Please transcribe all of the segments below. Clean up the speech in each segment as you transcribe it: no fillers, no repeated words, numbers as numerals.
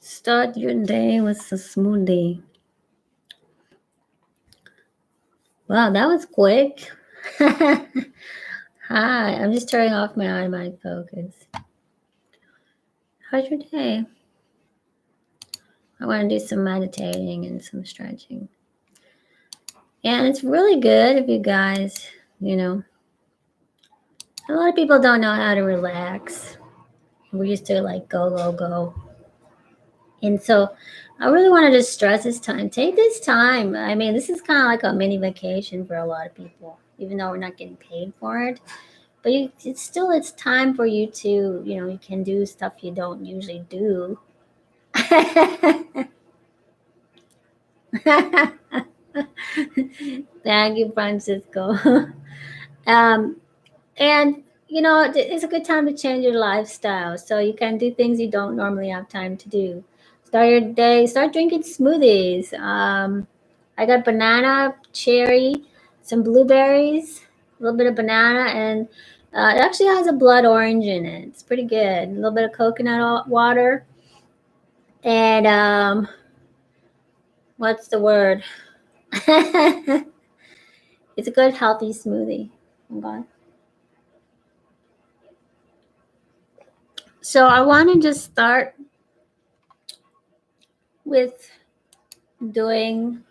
Start your day with a smoothie. Wow, that was quick. Hi, I'm just turning off my automatic focus. How's your day? I want to do some meditating and some stretching. And it's really good if you guys, you know, a lot of people don't know how to relax. We used to like go, go, go. And so I really wanted to stress this time. Take this time. I mean, this is kind of like a mini vacation for a lot of people, even though we're not getting paid for it. But it's time for you to, you can do stuff you don't usually do. Thank you, Francisco. um, and it's a good time to change your lifestyle, so you can do things you don't normally have time to do. Start your day. Start drinking smoothies. I got banana, cherry, some blueberries, a little bit of banana, and it actually has a blood orange in it. It's pretty good. A little bit of coconut water, and what's the word? It's a good healthy smoothie. Okay. So I want to just start with doing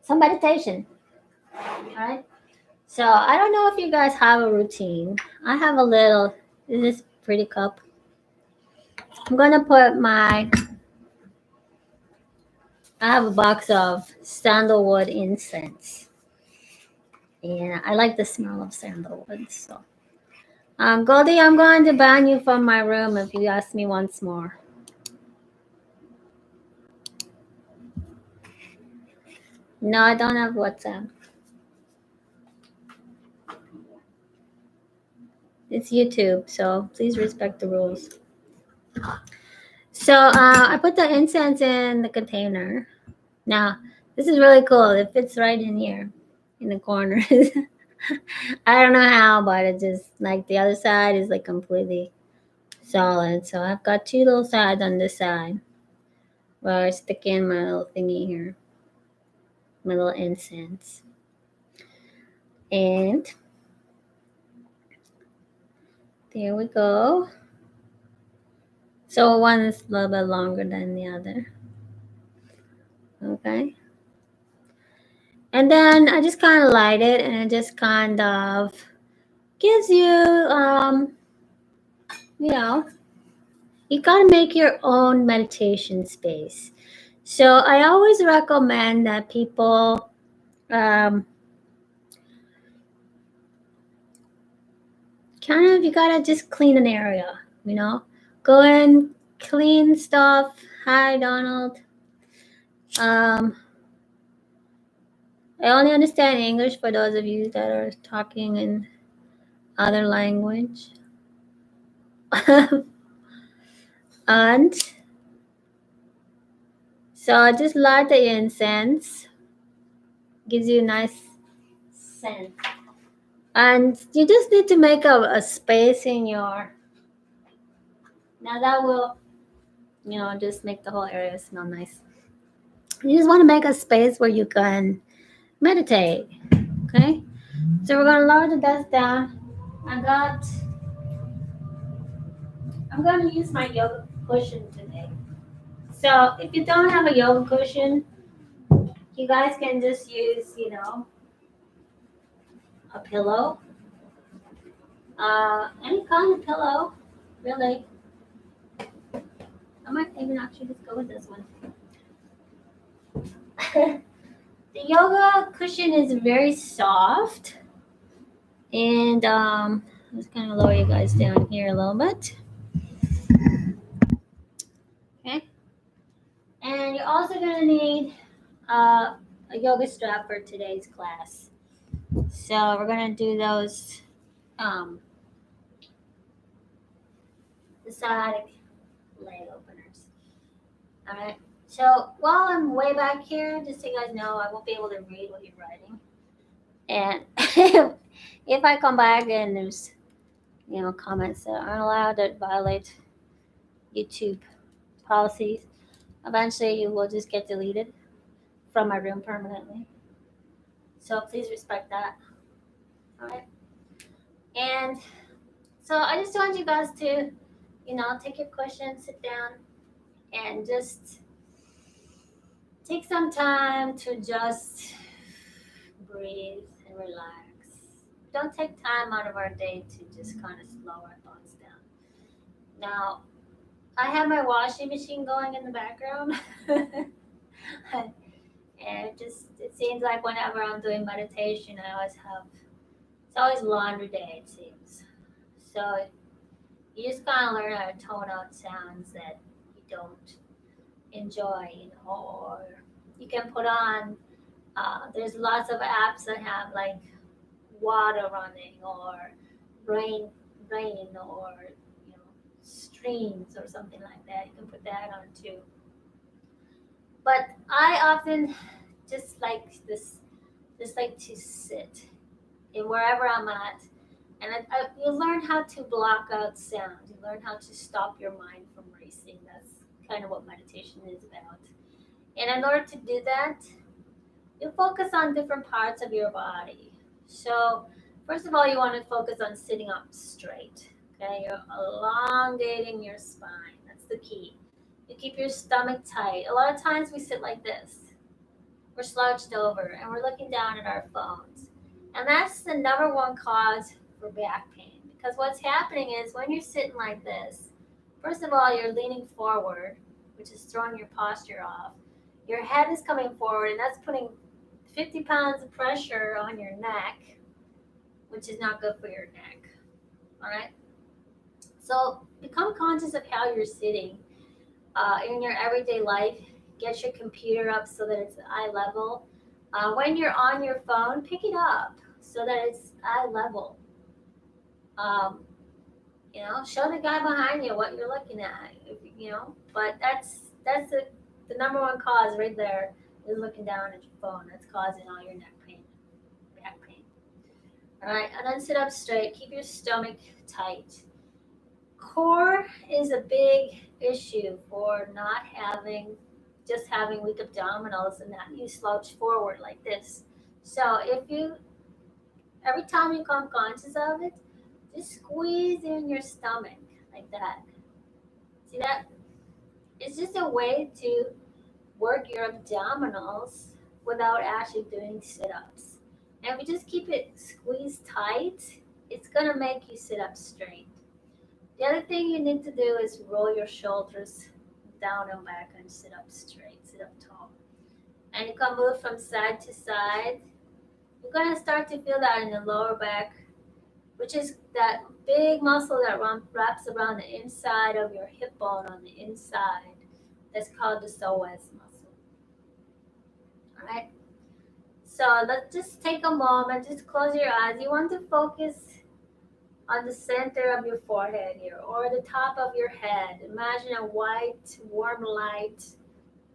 some meditation. All right. So I don't know if you guys have a routine. I have a little. This pretty cup. I'm gonna put I have a box of sandalwood incense, and I like the smell of sandalwood. So, Goldie, I'm going to ban you from my room if you ask me once more. No, I don't have WhatsApp. It's YouTube, so please respect the rules. So I put the incense in the container. Now, this is really cool. It fits right in here, in the corner. I don't know how, but it just like the other side is like completely solid. So I've got two little sides on this side where I stick in my little thingy here, my little incense. And there we go. So one is a little bit longer than the other. Okay. And then I just kind of light it, and it just kind of gives you, you know, you got to make your own meditation space. So I always recommend that people kind of, you got to just clean an area, go in, clean stuff. Hi, Donald. I only understand English for those of you that are talking in other language. And so I just light the incense. Gives you a nice scent. And you just need to make a space in your... Now that will, just make the whole area smell nice. You just want to make a space where you can meditate. Okay? So we're going to lower the dust down. I'm going to use my yoga cushion today. So if you don't have a yoga cushion, you guys can just use, a pillow. Any kind of pillow, really. I might even actually just go with this one. The yoga cushion is very soft. And let's kind of lower you guys down here a little bit. Okay. And you're also going to need a yoga strap for today's class. So we're going to do those, the sciatic leg openers. All right. So while I'm way back here, just so you guys know, I won't be able to read what you're writing. And if I come back and there's, comments that aren't allowed that violate YouTube policies. Eventually, you will just get deleted from my room permanently. So please respect that. All right. And so I just want you guys to, take your questions, sit down, and just take some time to just breathe and relax. Don't take time out of our day to just kind of slow our thoughts down. Now, I have my washing machine going in the background. And it seems like whenever I'm doing meditation, it's always laundry day, it seems. So you just kind of learn how to tone out sounds that you don't enjoy, or you can put on, there's lots of apps that have like water running or rain, or, you know, streams or something like that. You can put that on too. But I often just like this, just like to sit in wherever I'm at. And you learn how to block out sound. You learn how to stop your mind from racing. That's kind of what meditation is about. And in order to do that, you focus on different parts of your body. So, first of all, you want to focus on sitting up straight. Okay, you're elongating your spine. That's the key. You keep your stomach tight. A lot of times we sit like this. We're slouched over and we're looking down at our phones. And that's the number one cause for back pain. Because what's happening is when you're sitting like this, first of all, you're leaning forward, which is throwing your posture off. Your head is coming forward, and that's putting 50 pounds of pressure on your neck, which is not good for your neck. All right? So become conscious of how you're sitting in your everyday life. Get your computer up so that it's eye level. When you're on your phone, pick it up so that it's eye level. Show the guy behind you what you're looking at. But that's the number one cause right there is looking down at your phone. That's causing all your neck pain, back pain. All right, and then sit up straight. Keep your stomach tight. Core is a big issue for not just having weak abdominals and that you slouch forward like this. So every time you come conscious of it, just squeeze in your stomach like that. See that? It's just a way to work your abdominals without actually doing sit-ups. And if you just keep it squeezed tight, it's gonna make you sit up straight. The other thing you need to do is roll your shoulders down and back and sit up straight, sit up tall. And you can move from side to side. You're gonna start to feel that in the lower back, which is that big muscle that wraps around the inside of your hip bone on the inside. That's called the psoas muscle. All right. So let's just take a moment, just close your eyes. You want to focus on the center of your forehead here or the top of your head. Imagine a white, warm light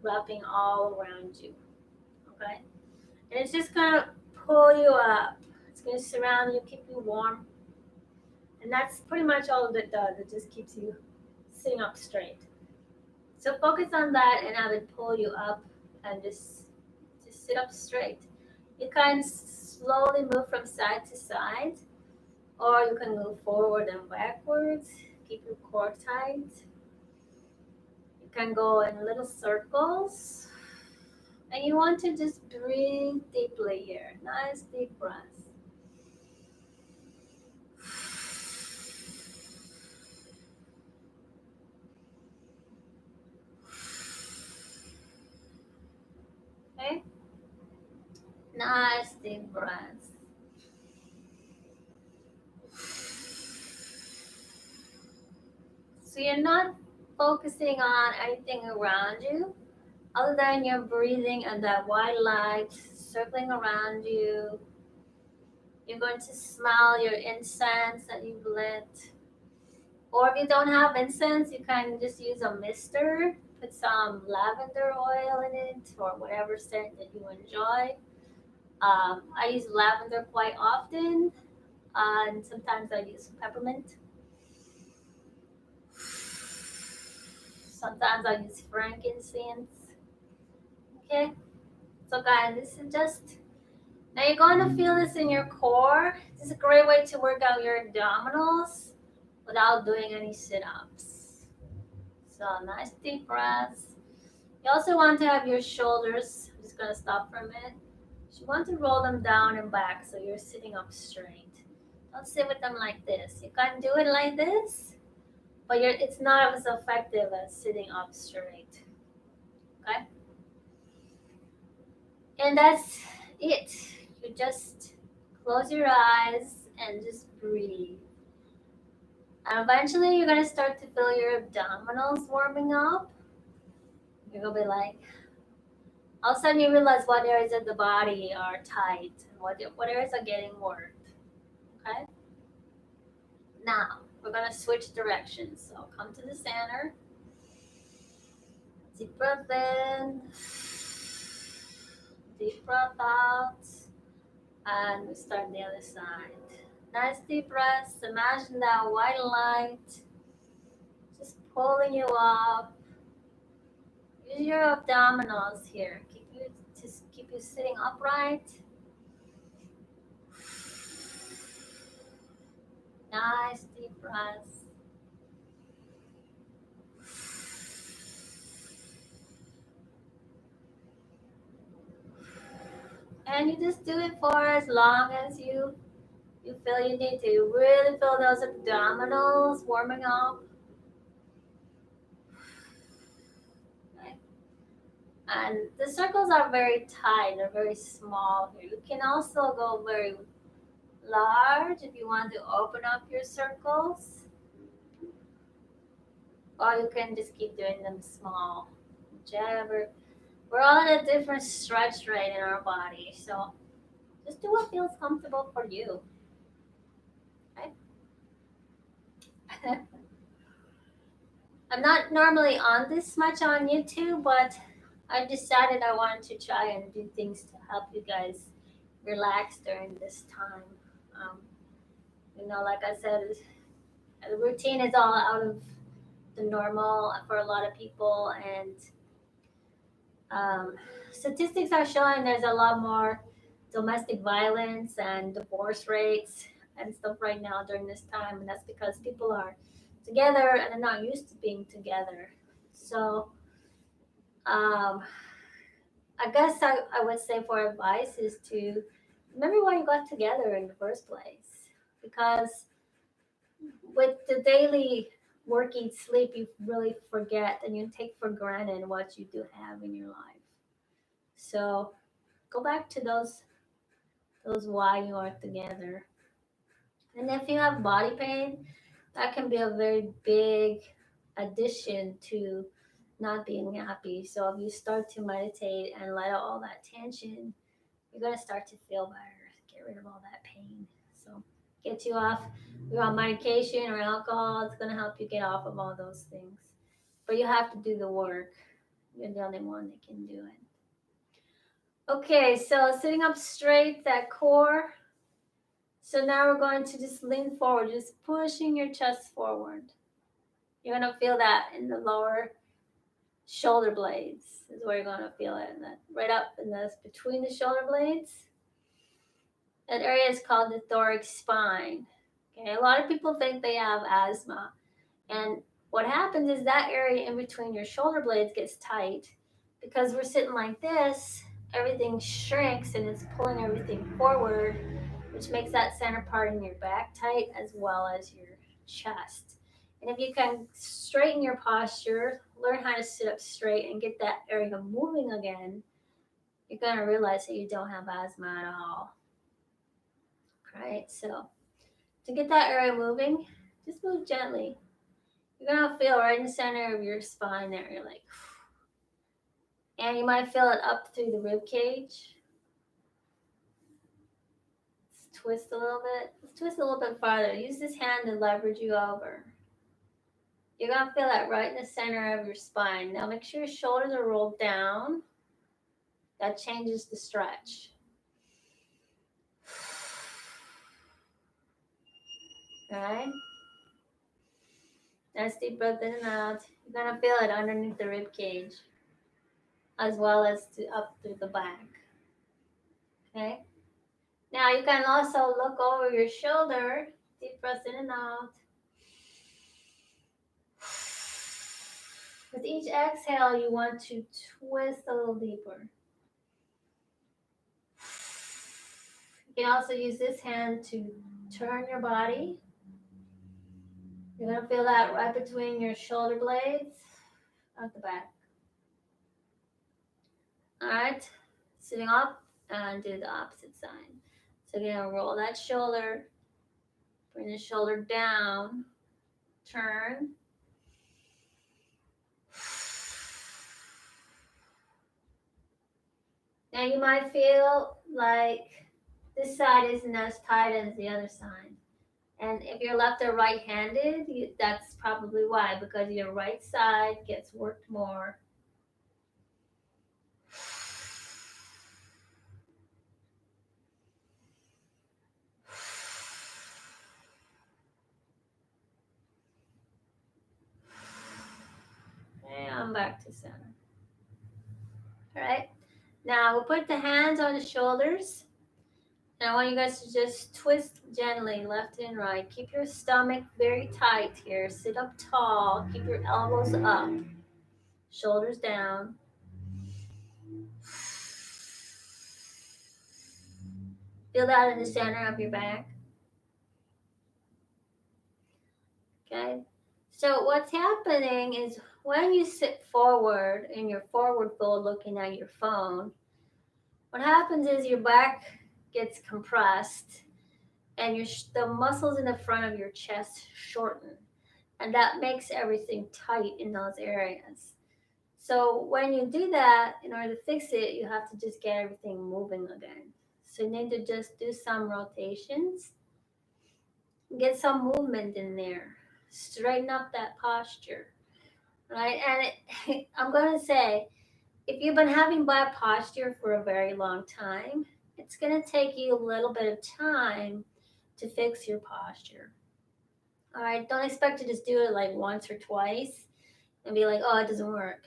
wrapping all around you. Okay? And it's just going to pull you up. It's going to surround you, keep you warm. And that's pretty much all it does. It just keeps you sitting up straight. So focus on that and have it pull you up and just sit up straight. You can slowly move from side to side, or you can move forward and backwards. Keep your core tight. You can go in little circles. And you want to just breathe deeply here. Nice deep breaths. Okay? Nice deep breaths. So you're not focusing on anything around you other than your breathing and that white light circling around you. You're going to smell your incense that you've lit. Or if you don't have incense, you can just use a mister. Put some lavender oil in it or whatever scent that you enjoy. I use lavender quite often, and sometimes I use peppermint. Sometimes I use frankincense. Okay, so guys, this is just, now you're going to feel this in your core. This is a great way to work out your abdominals without doing any sit-ups. So nice deep breaths. You also want to have your shoulders, I'm just going to stop for a minute. You want to roll them down and back so you're sitting up straight. Don't sit with them like this. You can do it like this, but it's not as effective as sitting up straight. Okay? And that's it. You just close your eyes and just breathe. And eventually you're gonna start to feel your abdominals warming up. You're gonna be like, all of a sudden you realize what areas of the body are tight and what areas are getting worked. Okay? Now we're gonna switch directions. So come to the center. Deep breath in. Deep breath out. And we start the other side. Nice deep breaths. Imagine that white light just pulling you up. Use your abdominals here. Keep you sitting upright. Nice deep breaths. And you just do it for as long as you feel you need to. You really feel those abdominals warming up. Okay. And the circles are very tight, they're very small here. You can also go very large if you want to open up your circles. Or you can just keep doing them small. Whichever. We're all in a different stretch rate in our body. So just do what feels comfortable for you. Okay? I'm not normally on this much on YouTube, but I decided I wanted to try and do things to help you guys relax during this time. Um, like I said, the routine is all out of the normal for a lot of people, and statistics are showing there's a lot more domestic violence and divorce rates and stuff right now during this time, and that's because people are together and they're not used to being together. So I guess I would say for advice is to remember why you got together in the first place, because with the daily work, eat, sleep, you really forget and you take for granted what you do have in your life. So go back to those why you are together. And if you have body pain, that can be a very big addition to not being happy. So if you start to meditate and let out all that tension, you're gonna start to feel better. Get rid of all that pain. So get you off. You're on medication or alcohol. It's gonna help you get off of all those things. But you have to do the work. You're the only one that can do it. Okay, so sitting up straight, that core. So now we're going to just lean forward, just pushing your chest forward. You're gonna feel that in the lower shoulder blades is where you're gonna feel it. And that right up in this between the shoulder blades. That area is called the thoracic spine. Okay, a lot of people think they have asthma, and what happens is that area in between your shoulder blades gets tight because we're sitting like this. Everything shrinks and it's pulling everything forward, which makes that center part in your back tight as well as your chest. And if you can straighten your posture, learn how to sit up straight and get that area moving again, you're going to realize that you don't have asthma at all. Right? So to get that area moving, just move gently. You're going to feel right in the center of your spine there. You're like, and you might feel it up through the rib cage. Let's twist a little bit. Let's twist a little bit farther. Use this hand to leverage you over. You're going to feel that right in the center of your spine. Now make sure your shoulders are rolled down. That changes the stretch. All right? Nice deep breath in and out. You're gonna feel it underneath the rib cage, as well as up through the back. Okay. Now you can also look over your shoulder. Deep breath in and out. With each exhale, you want to twist a little deeper. You can also use this hand to turn your body. You're going to feel that right between your shoulder blades at the back. All right, sitting up and do the opposite side. So you're going to roll that shoulder, bring the shoulder down, turn. Now you might feel like this side isn't as tight as the other side. And if you're left or right-handed, that's probably why, because your right side gets worked more. Okay, I'm back to center. All right, now we'll put the hands on the shoulders. And I want you guys to just twist gently left and right. Keep your stomach very tight here. Sit up tall. Keep your elbows up. Shoulders down. Feel that in the center of your back. Okay. So what's happening is when you sit forward in your forward fold looking at your phone, what happens is your back gets compressed and the muscles in the front of your chest shorten. And that makes everything tight in those areas. So when you do that, in order to fix it, you have to just get everything moving again. So you need to just do some rotations, get some movement in there, straighten up that posture, right? And I'm going to say, if you've been having bad posture for a very long time, it's going to take you a little bit of time to fix your posture. All right, don't expect to just do it like once or twice and be like, oh, it doesn't work.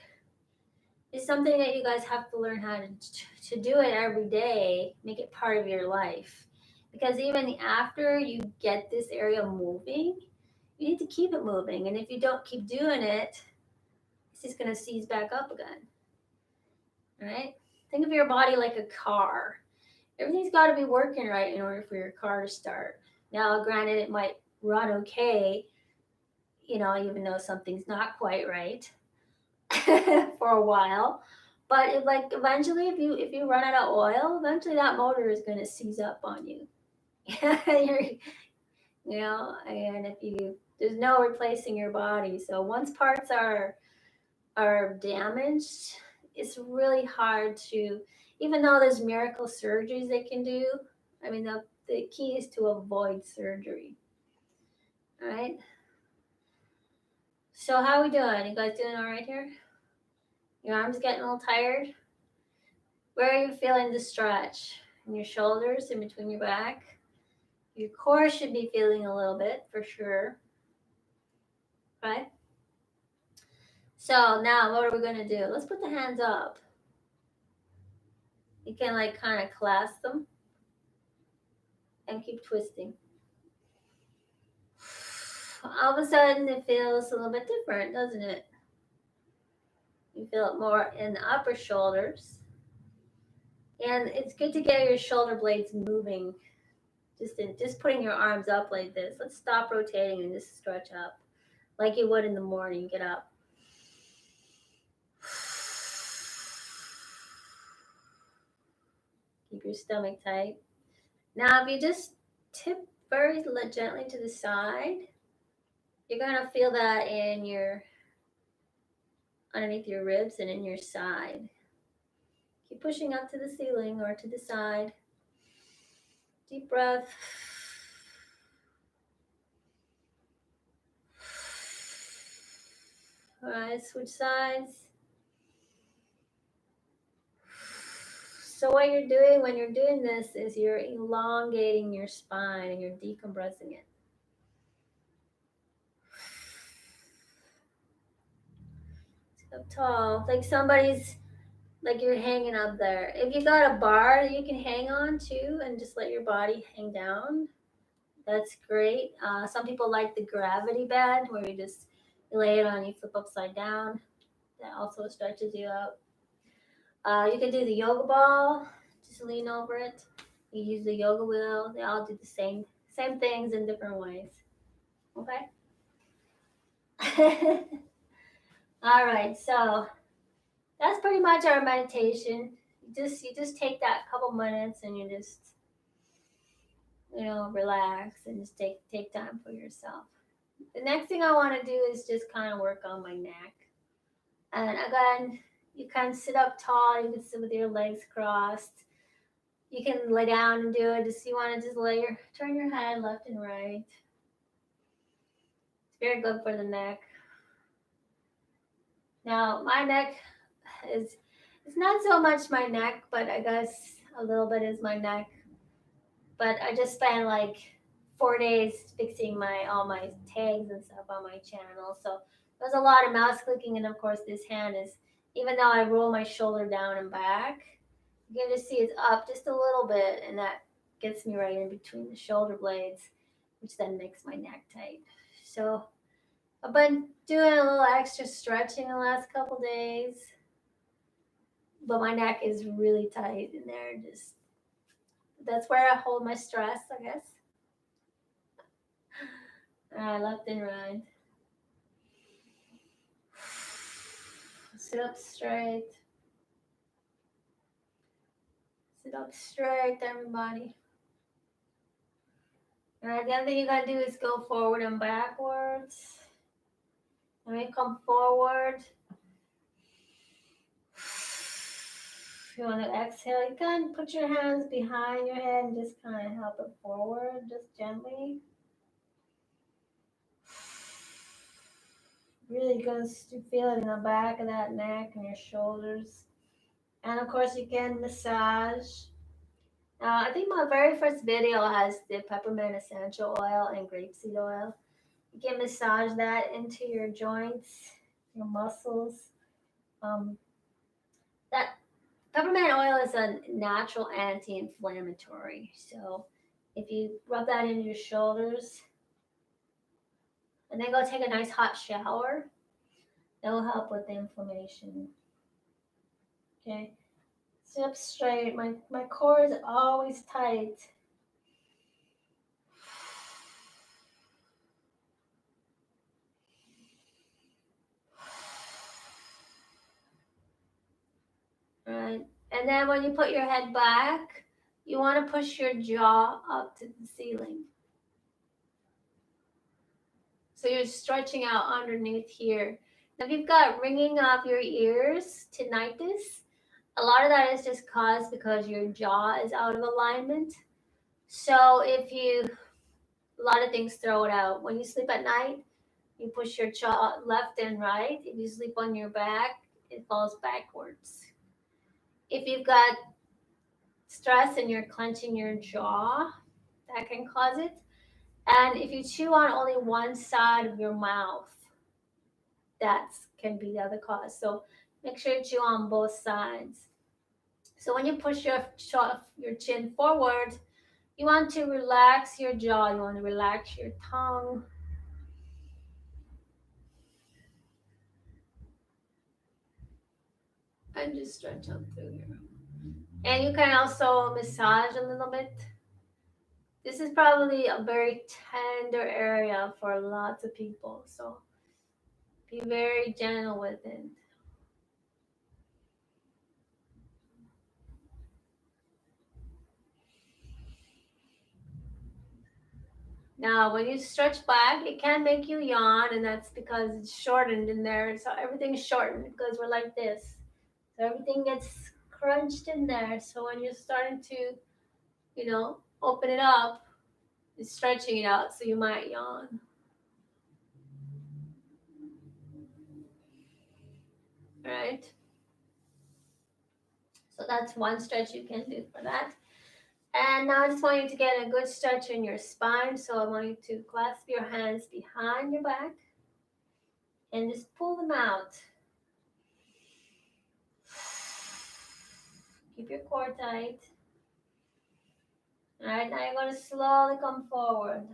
It's something that you guys have to learn how to do it every day, make it part of your life. Because even after you get this area moving, you need to keep it moving. And if you don't keep doing it, it's just going to seize back up again. All right? Think of your body like a car. Everything's got to be working right in order for your car to start. Now, granted, it might run okay, even though something's not quite right. For a while, but eventually if you run out of oil, eventually that motor is going to seize up on you. And if there's no replacing your body, so once parts are damaged, it's really hard to, even though there's miracle surgeries they can do. I mean, the key is to avoid surgery. All right, so how are we doing? You guys doing all right here? Your arms getting a little tired? Where are you feeling the stretch? In your shoulders, in between your back? Your core should be feeling a little bit for sure. Right? So now what are we going to do? Let's put the hands up. You can kind of clasp them and keep twisting. All of a sudden it feels a little bit different, doesn't it? You feel it more in the upper shoulders. And it's good to get your shoulder blades moving. Just putting your arms up like this. Let's stop rotating and just stretch up like you would in the morning. Get up. Keep your stomach tight. Now, if you just tip very gently to the side, you're going to feel that underneath your ribs and in your side. Keep pushing up to the ceiling or to the side. Deep breath. All right, switch sides. So what you're doing when you're doing this is you're elongating your spine and you're decompressing it. Sit up tall. Like somebody's, like you're hanging up there. If you got a bar you can hang on to and just let your body hang down, that's great. Some people like the gravity bed where you lay it on, you flip upside down. That also stretches you out. You can do the yoga ball, just lean over it. You use the yoga wheel. They all do the same things in different ways. Okay. All right. So that's pretty much our meditation. You just take that couple minutes and you just relax and just take time for yourself. The next thing I want to do is just kind of work on my neck. And again, you can sit up tall. You can sit with your legs crossed. You can lay down and do it. Just you want to just turn your head left and right. It's very good for the neck. Now my neck is, it's not so much my neck, but I guess a little bit is my neck. But I just spent like 4 days fixing all my tags and stuff on my channel. So there's a lot of mouse clicking, and of course this hand is, even though I roll my shoulder down and back, you can just see it's up just a little bit, and that gets me right in between the shoulder blades, which then makes my neck tight. So I've been doing a little extra stretching the last couple days, but my neck is really tight in there. Just that's where I hold my stress, I guess. All right, left and right. Sit up straight. Sit up straight, everybody. All right, the other thing you gotta do is go forward and backwards. And then come forward. If you want to exhale, you can put your hands behind your head and just kind of help it forward, just gently. Really good to feel it in the back of that neck and your shoulders. And of course, you can massage. I think my very first video has the peppermint essential oil and grapeseed oil. You can massage that into your joints, your muscles. That peppermint oil is a natural anti-inflammatory. So if you rub that into your shoulders and then go take a nice hot shower, that will help with the inflammation. Okay. Sit up straight. My core is always tight. Right. And then when you put your head back, you want to push your jaw up to the ceiling. So you're stretching out underneath here. Now, if you've got ringing of your ears, tinnitus, a lot of that is just caused because your jaw is out of alignment. So a lot of things throw it out. When you sleep at night, you push your jaw left and right. If you sleep on your back, it falls backwards. If you've got stress and you're clenching your jaw, that can cause it. And if you chew on only one side of your mouth, that can be the other cause. So make sure you chew on both sides. So when you push your chin forward, you want to relax your jaw. You want to relax your tongue. And just stretch up through here. And you can also massage a little bit. This is probably a very tender area for lots of people. So be very gentle with it. Now, when you stretch back, it can make you yawn, and that's because it's shortened in there. So everything's shortened because we're like this. So everything gets crunched in there. So when you're starting to, open it up, it's stretching it out. So you might yawn. All right. So that's one stretch you can do for that. And now I just want you to get a good stretch in your spine. So I want you to clasp your hands behind your back and just pull them out. Keep your core tight. All right, now you're going to slowly come forward.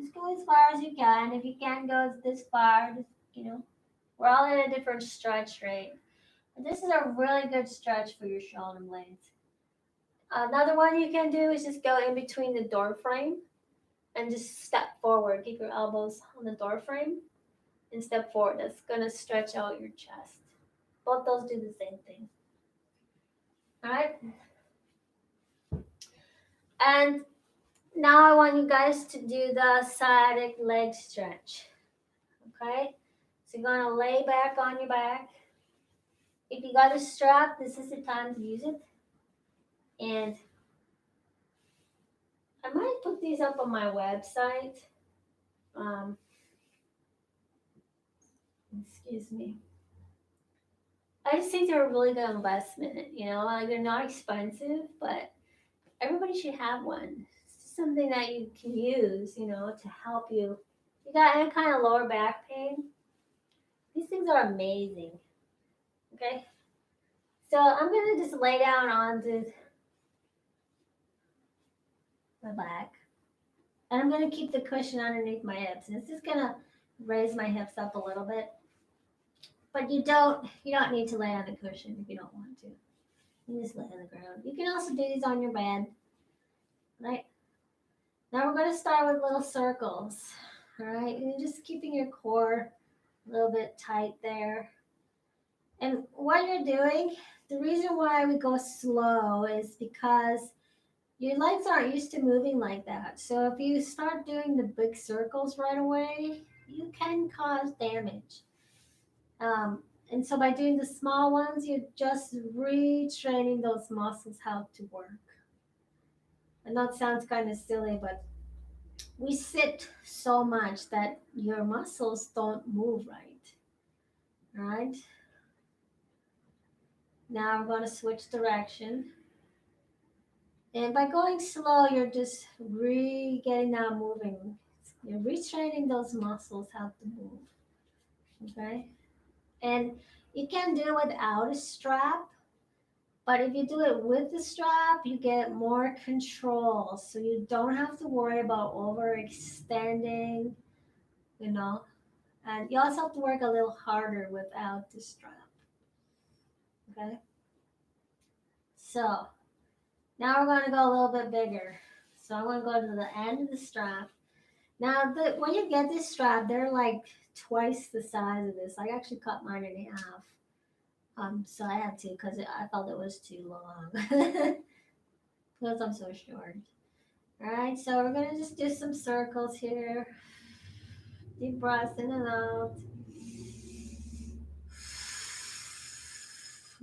Just go as far as you can. If you can't go this far, just, we're all in a different stretch rate. But this is a really good stretch for your shoulder blades. Another one you can do is just go in between the door frame and just step forward. Keep your elbows on the door frame and step forward. That's going to stretch out your chest. Both those do the same thing. All right? And now I want you guys to do the sciatic leg stretch. Okay? So you're going to lay back on your back. If you got a strap, this is the time to use it. And I might put these up on my website. Excuse me. I just think they're a really good investment. Like they're not expensive, but everybody should have one. It's just something that you can use, to help you. You got any kind of lower back pain? These things are amazing. Okay? So I'm going to just lay down onto my back. And I'm going to keep the cushion underneath my hips. And it's just going to raise my hips up a little bit. But you don't need to lay on the cushion if you don't want to. You just lay on the ground. You can also do these on your bed. Right? Now we're going to start with little circles. All right? And just keeping your core a little bit tight there. And what you're doing, the reason why we go slow is because your legs aren't used to moving like that. So if you start doing the big circles right away, you can cause damage. And so by doing the small ones, you're just retraining those muscles how to work. And that sounds kind of silly, but we sit so much that your muscles don't move right. All right? Now I'm going to switch direction. And by going slow, you're just getting now moving. You're retraining those muscles how to move. Okay? And you can do it without a strap, but if you do it with the strap, you get more control. So you don't have to worry about overextending, And you also have to work a little harder without the strap. Okay? So now we're going to go a little bit bigger. So I'm going to go to the end of the strap. Now, when you get this strap, they're like twice the size of this. I actually cut mine in half. So I had to because I felt it was too long. Because I'm so short. All right, so we're going to just do some circles here. Deep breaths in and out.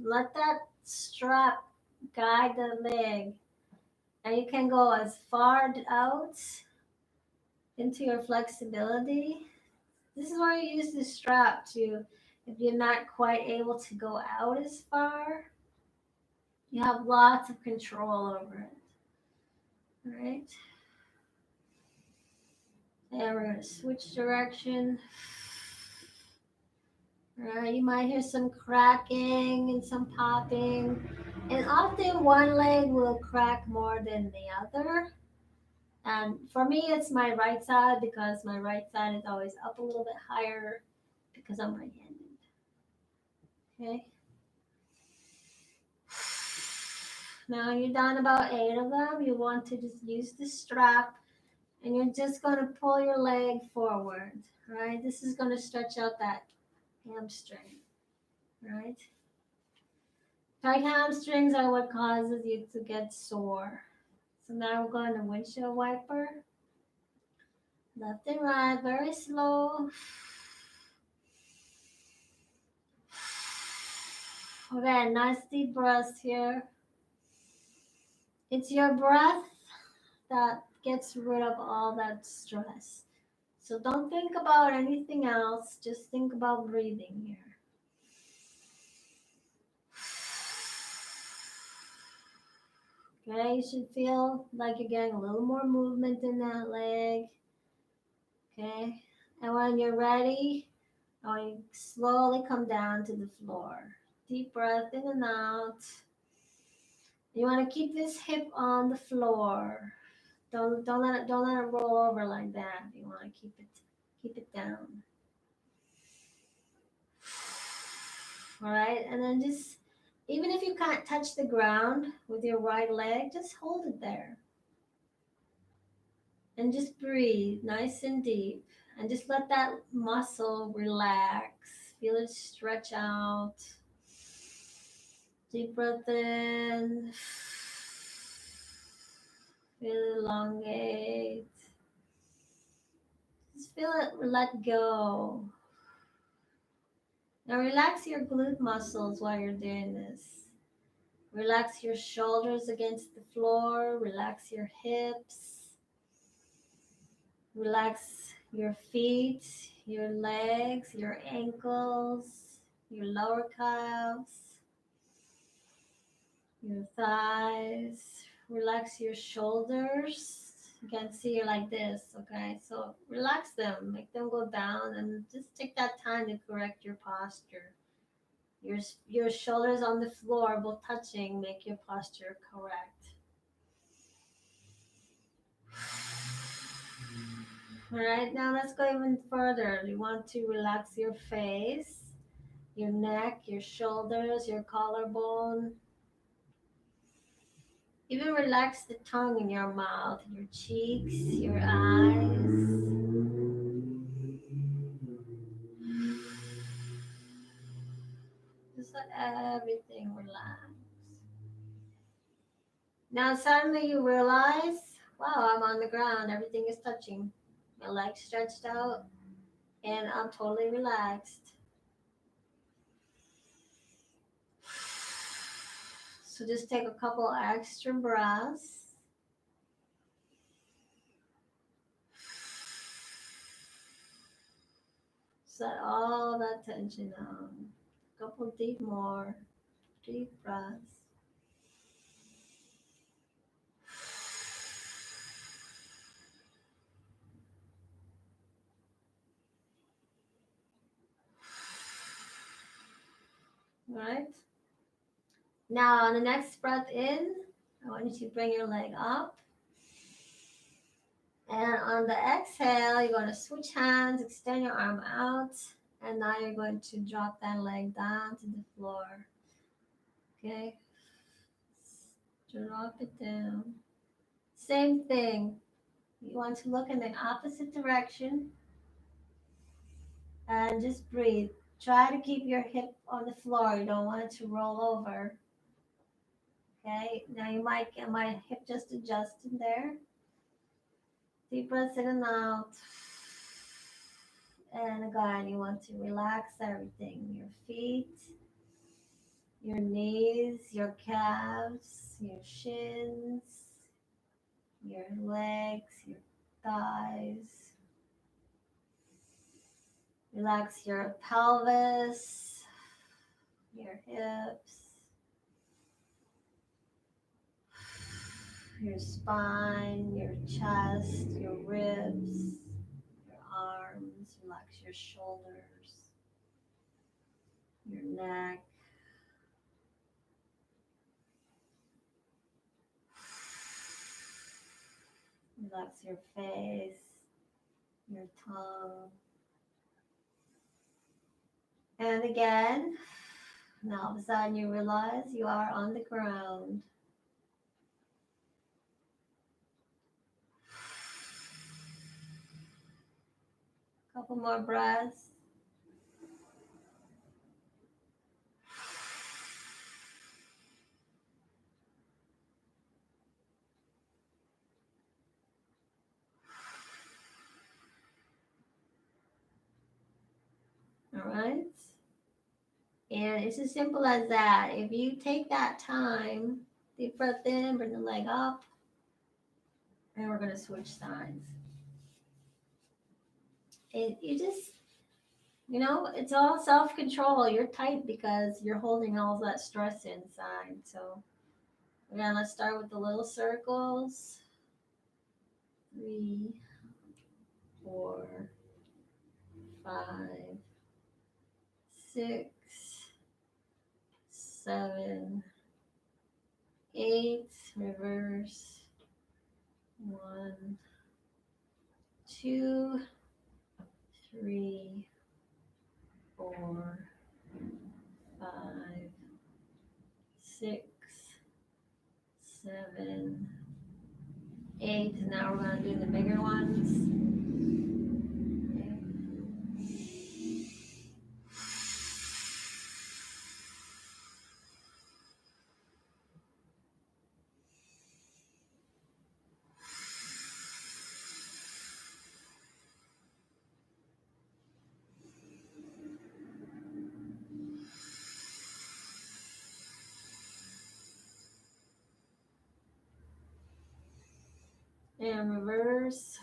Let that strap guide the leg. And you can go as far out into your flexibility. This is where you use the strap to, if you're not quite able to go out as far, you have lots of control over it. All right. And we're going to switch direction. All right, you might hear some cracking and some popping. And often one leg will crack more than the other. And for me, it's my right side because my right side is always up a little bit higher because I'm right-handed. Okay. Now you're done about 8 of them. You want to just use the strap and you're just going to pull your leg forward. Right? This is going to stretch out that hamstring. Right? Tight hamstrings are what causes you to get sore. So now we're going to windshield wiper. Left and right, very slow. Okay, nice deep breaths here. It's your breath that gets rid of all that stress. So don't think about anything else. Just think about breathing here. Okay, you should feel like you're getting a little more movement in that leg. Okay, and when you're ready, Now you slowly come down to the floor. Deep breath in and out. You want to keep this hip on the floor. Don't let it roll over like that. You want to keep it down. All right, and then just even if you can't touch the ground with your right leg, just hold it there. And just breathe nice and deep. And just let that muscle relax. Feel it stretch out. Deep breath in. Feel it elongate. Just feel it let go. Now relax your glute muscles while you're doing this. Relax your shoulders against the floor. Relax your hips. Relax your feet, your legs, your ankles, your lower calves, your thighs. Relax your shoulders. You can see it like this, okay? So relax them, make them go down, and just take that time to correct your posture. Your shoulders on the floor, both touching, make your posture correct. All right, now let's go even further. You want to relax your face, your neck, your shoulders, your collarbone. Even relax the tongue in your mouth, your cheeks, your eyes. Just let everything relax. Now suddenly you realize, wow, I'm on the ground. Everything is touching. My legs stretched out and I'm totally relaxed. So just take a couple extra breaths. Set all that tension down. A couple deep breaths. All right. Now on the next breath in, I want you to bring your leg up. And on the exhale, you're going to switch hands, extend your arm out. And now you're going to drop that leg down to the floor. Okay. Drop it down. Same thing. You want to look in the opposite direction. And just breathe. Try to keep your hip on the floor. You don't want it to roll over. Okay. Now you might get my hip just adjusted there. Deep breaths in and out. And again, you want to relax everything. Your feet, your knees, your calves, your shins, your legs, your thighs. Relax your pelvis, your hips, your spine, your chest, your ribs, your arms. Relax your shoulders, your neck. Relax your face, your tongue. And again, now all of a sudden you realize you are on the ground. Couple more breaths. All right. And it's as simple as that. If you take that time, deep breath in, bring the leg up, and we're going to switch sides. And you just, it's all self-control. You're tight because you're holding all that stress inside. So again, let's start with the little circles. 3, 4, 5, 6, 7, 8, reverse. 1, 2, 3, 4, 5, 6, 7, 8. Now we're going to do the bigger ones. And reverse.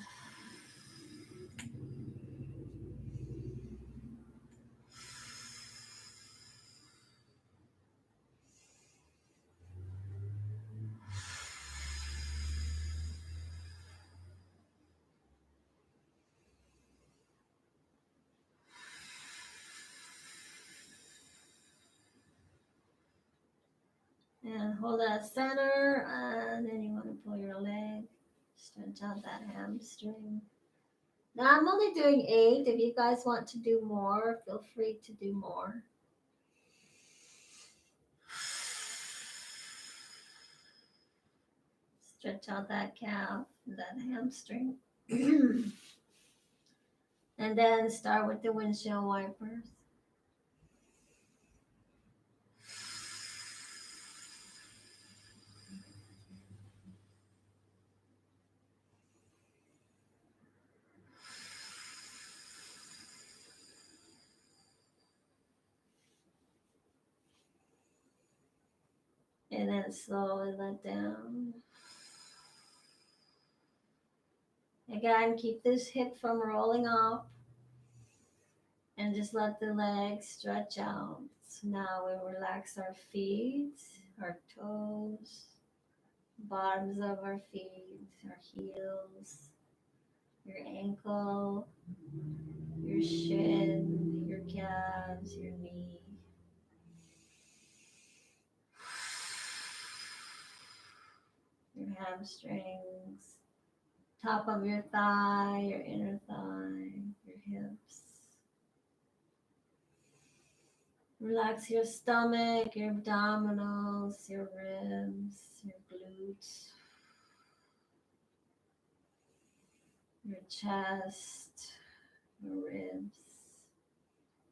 And hold that center, and then you want to pull your leg, stretch out that hamstring. Now I'm only doing 8. If you guys want to do more, feel free to do more. Stretch out that calf, that hamstring. And then start with the windshield wipers. And then slowly let down. Again, keep this hip from rolling up. And just let the legs stretch out. So now we relax our feet, our toes, bottoms of our feet, our heels, your ankle, your shin, your calves, your knee. Your hamstrings, top of your thigh, your inner thigh, your hips. Relax your stomach, your abdominals, your ribs, your glutes, your chest, your ribs,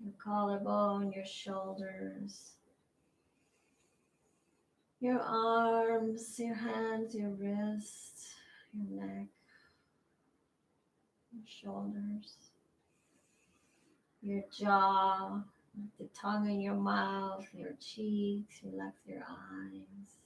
your collarbone, your shoulders, your arms, your hands, your wrists, your neck, your shoulders, your jaw, the tongue in your mouth, your cheeks, relax your eyes.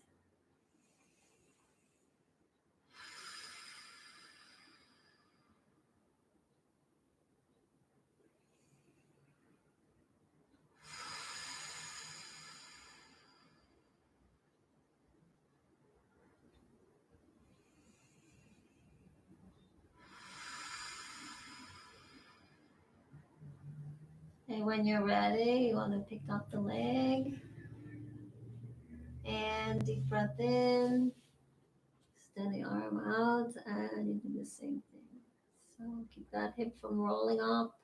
And when you're ready, you want to pick up the leg and deep breath in, extend the arm out, and you do the same thing. So keep that hip from rolling up.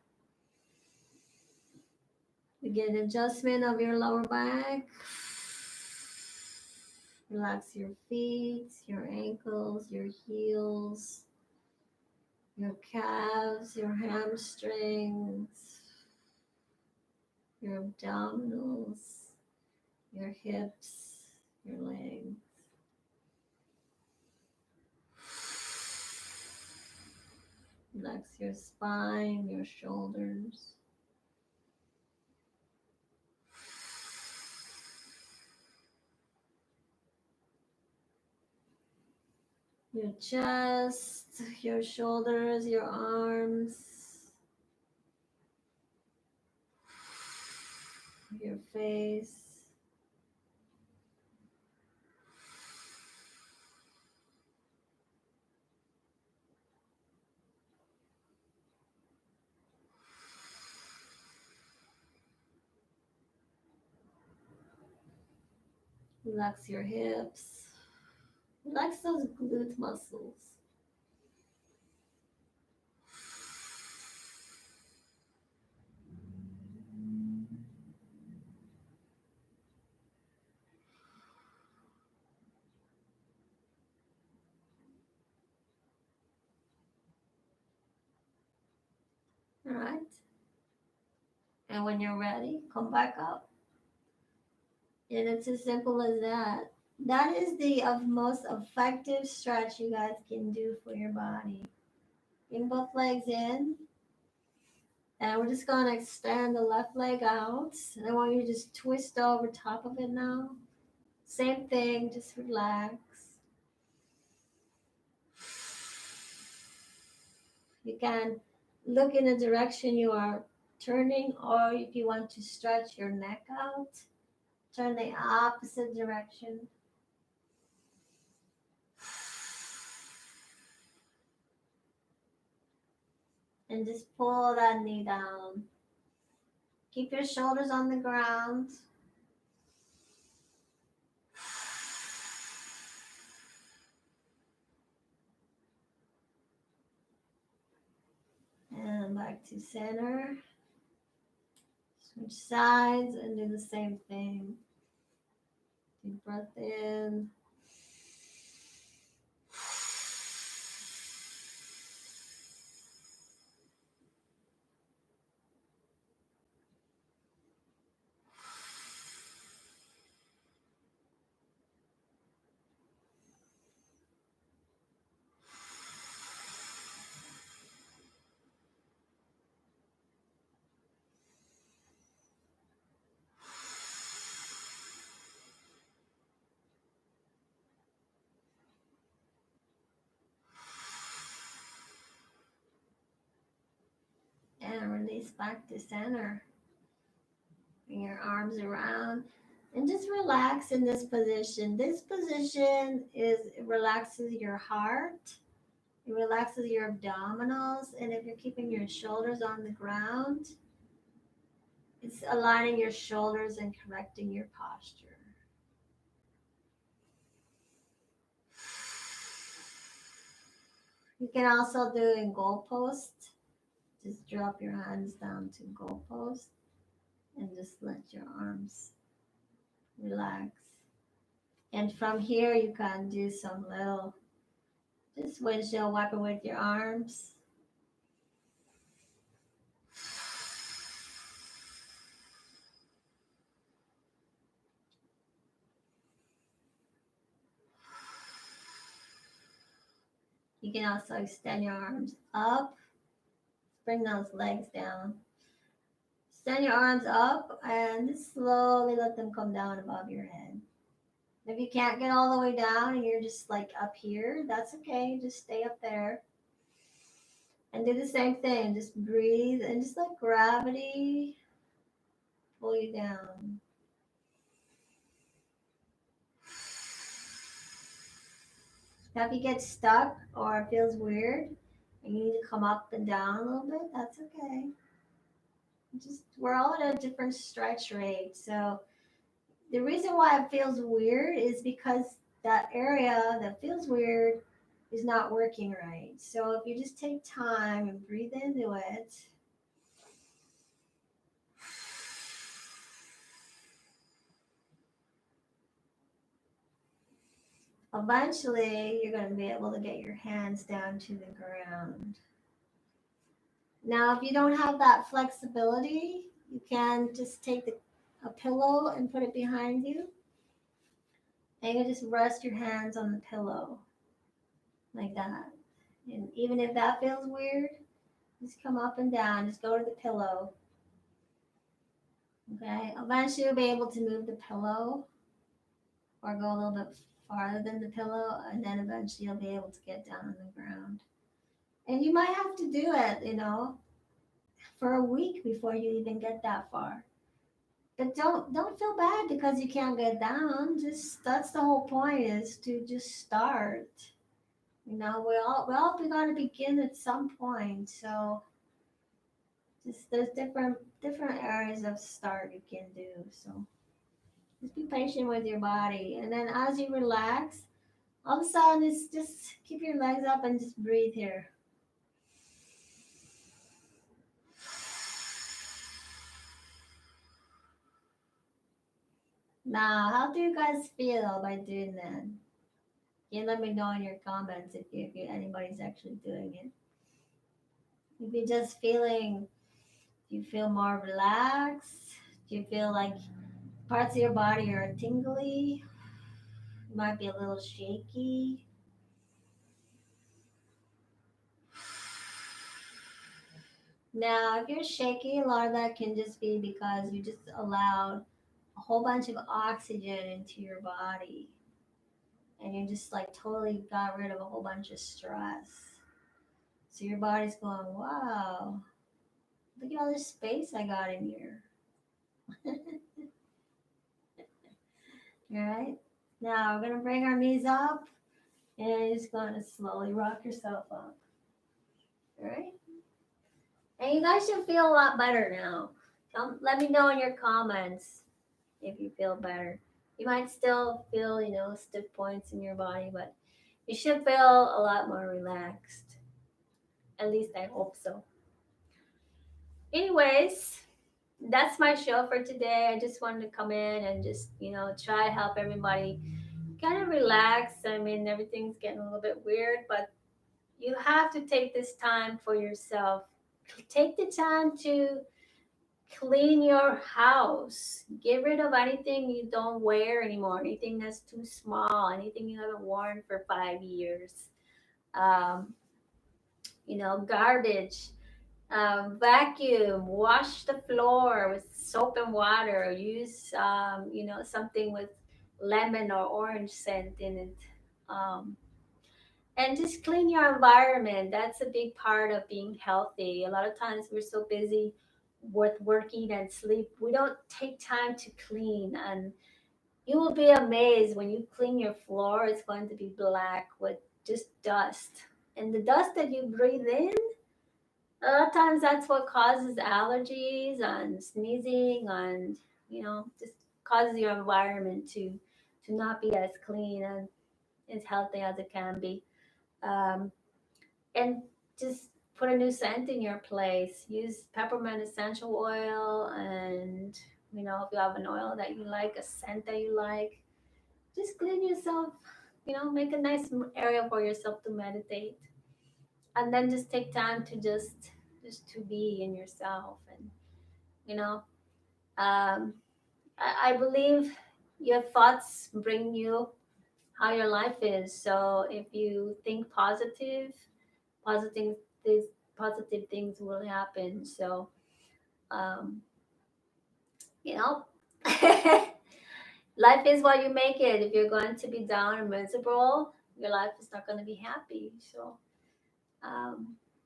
You get an adjustment of your lower back. Relax your feet, your ankles, your heels, your calves, your hamstrings, your abdominals, your hips, your legs. Relax your spine, your shoulders. Your chest, your shoulders, your arms, your face. Relax your hips. Relax those glute muscles. All right. And when you're ready, come back up. And it's as simple as that. That is the most effective stretch you guys can do for your body. Bring both legs in. And we're just going to extend the left leg out. And I want you to just twist over top of it now. Same thing, just relax. You can look in the direction you are turning, or if you want to stretch your neck out, turn the opposite direction. And just pull that knee down. Keep your shoulders on the ground. And back to center. Switch sides and do the same thing. Deep breath in. And release back to center. Bring your arms around and just relax in this position. This position it relaxes your heart, it relaxes your abdominals, and if you're keeping your shoulders on the ground, it's aligning your shoulders and correcting your posture. You can also do in goalpost. Just drop your hands down to goalpost and just let your arms relax. And from here, you can do some little, just windshield wiper with your arms. You can also extend your arms up. Bring those legs down. Extend your arms up and just slowly let them come down above your head. If you can't get all the way down and you're just like up here, that's okay. Just stay up there. And do the same thing. Just breathe and just let gravity pull you down. Now, if you get stuck or it feels weird and you need to come up and down a little bit, that's okay. Just we're all at a different stretch rate. So the reason why it feels weird is because that area that feels weird is not working right. So if you just take time and breathe into it, eventually you're going to be able to get your hands down to the ground. Now, if you don't have that flexibility, you can just take a pillow and put it behind you. And you can just rest your hands on the pillow like that. And even if that feels weird, just come up and down. Just go to the pillow. Okay? Eventually you'll be able to move the pillow or go a little bit farther than the pillow. And then eventually you'll be able to get down on the ground. And you might have to do it, for a week before you even get that far. But don't feel bad because you can't get down. Just that's the whole point, is to just start. We all got to begin at some point. So just there's different areas of start you can do. So Just be patient with your body. And then as you relax, all of a sudden it's just keep your legs up and just breathe here. Now, how do you guys feel by doing that? You let me know in your comments if anybody's actually doing it. If you're just feeling, do you feel more relaxed? Do you feel like parts of your body are tingly? You might be a little shaky. Now, if you're shaky, a lot of that can just be because you just allowed a whole bunch of oxygen into your body and you just like totally got rid of a whole bunch of stress. So your body's going, wow, look at all this space I got in here. All right. Now we're going to bring our knees up and you're just going to slowly rock yourself up. All right. And you guys should feel a lot better now. Let me know in your comments if you feel better. You might still feel, stiff points in your body, but you should feel a lot more relaxed. At least I hope so. Anyways, that's my show for today. I just wanted to come in and just, try to help everybody kind of relax. I mean, everything's getting a little bit weird, but you have to take this time for yourself. Take the time to clean your house. Get rid of anything you don't wear anymore, anything that's too small, anything you haven't worn for 5 years. Um, Garbage. Vacuum, wash the floor with soap and water. Use, something with lemon or orange scent in it. Um, and just clean your environment. That's a big part of being healthy. A lot of times we're so busy with working and sleep, we don't take time to clean. And you will be amazed when you clean your floor, it's going to be black with just dust. And the dust that you breathe in, a lot of times that's what causes allergies and sneezing and just causes your environment to not be as clean and as healthy as it can be. um, and just put a new scent in your place. Use peppermint essential oil, and if you have an oil that you like, a scent that you like, just clean yourself. Make a nice area for yourself to meditate, and then just take time to just to be in yourself. And you know, um, I believe your thoughts bring you how your life is. So if you think positive things, positive things will happen. So, um, you know, life is what you make it. If you're going to be down and miserable, your life is not going to be happy. So,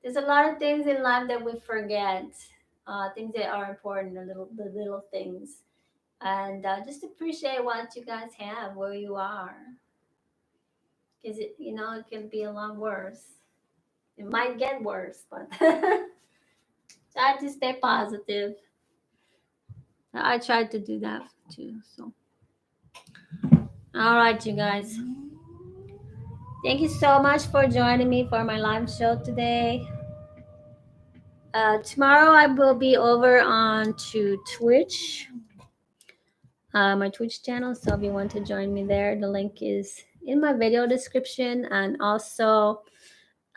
there's a lot of things in life that we forget. Things that are important, the little things, and just appreciate what you guys have where you are, because it can be a lot worse. It might get worse, but try to stay positive. I tried to do that too. So, all right, you guys. Thank you so much for joining me for my live show today. Tomorrow I will be over on to Twitch, my Twitch channel. So if you want to join me there, the link is in my video description, and also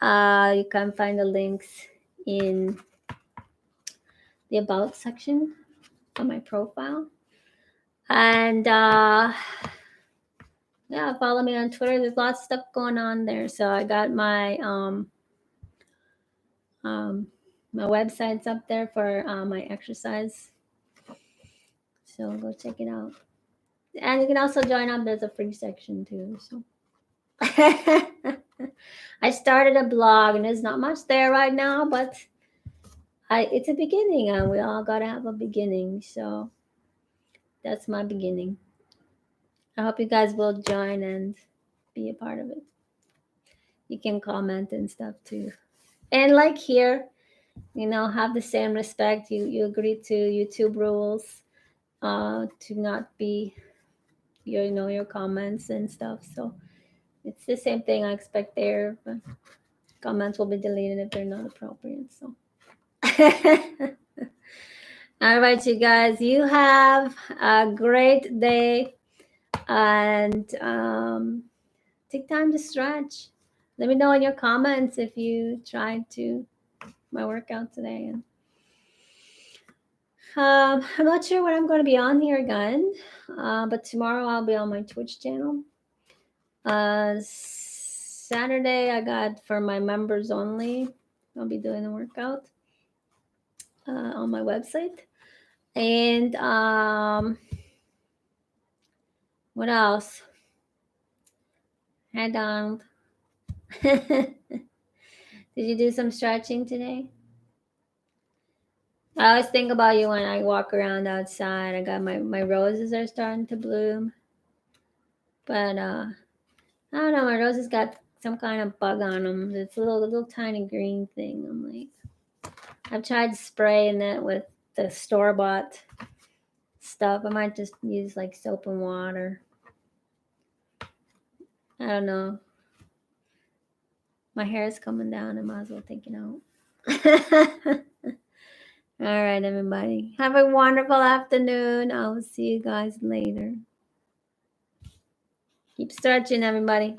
you can find the links in the about section of my profile. And yeah, follow me on Twitter. There's lots of stuff going on there. So I got my my websites up there for my exercise. So go check it out. And you can also join up. There's a free section too. So I started a blog, and there's not much there right now, but it's a beginning, and we all gotta have a beginning. So that's my beginning. I hope you guys will join and be a part of it. You can comment and stuff too. And like here, have the same respect. You agree to YouTube rules, to not be your comments and stuff. So it's the same thing I expect there. But comments will be deleted if they're not appropriate. So. All right, you guys, you have a great day, and take time to stretch. Let me know in your comments if you tried to my workout today. And I'm not sure when I'm going to be on here again, but tomorrow I'll be on my Twitch channel. Saturday I got for my members only. I'll be doing a workout on my website. And what else? Hi, Donald. Did you do some stretching today? I always think about you when I walk around outside. I got my roses are starting to bloom. But I don't know, my roses got some kind of bug on them. It's a little tiny green thing. I'm like, I've tried spraying it with the store-bought stuff. I might just use like soap and water. I don't know. My hair is coming down. I might as well take it out. All right, everybody. Have a wonderful afternoon. I will see you guys later. Keep stretching, everybody.